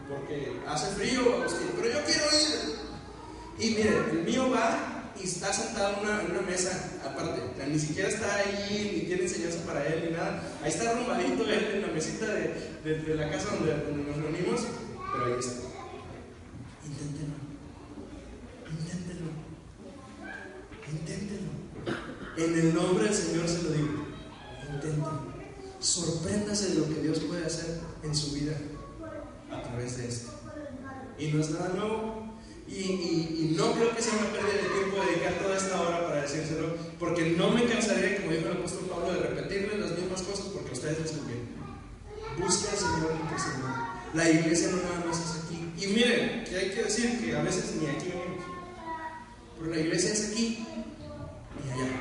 porque hace frío, pero yo quiero ir. Y miren, el mío va y está sentado en una mesa aparte, o sea, ni siquiera está ahí, ni tiene enseñanza para él, ni nada. Ahí está arrumbadito él en la mesita de la casa donde nos reunimos, pero ahí está. Inténtenlo. En el nombre del Señor se lo digo. Inténtenlo. Sorpréndase de lo que Dios puede hacer en su vida a través de esto. Y no es nada nuevo. Y no creo que sea una pérdida de tiempo dedicar toda esta hora para decírselo, porque no me cansaré, como dijo el apóstol Pablo, de repetirles las mismas cosas, porque a ustedes les conviene. Busca al Señor en tu Señor. La iglesia no nada más es aquí. Y miren, que hay que decir que a veces ni aquí venimos, pero la iglesia es aquí y allá.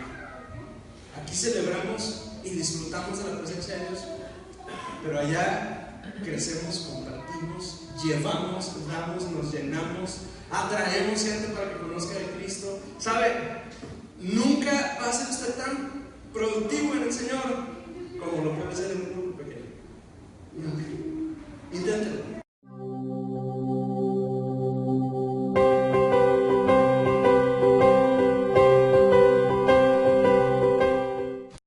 Aquí celebramos y disfrutamos de la presencia de Dios, pero allá crecemos, compartimos, llevamos, damos, nos llenamos, atraemos gente para que conozca de Cristo. ¿Sabe? Nunca va a ser usted tan productivo en el Señor como lo puede ser en un grupo pequeño. Nunca.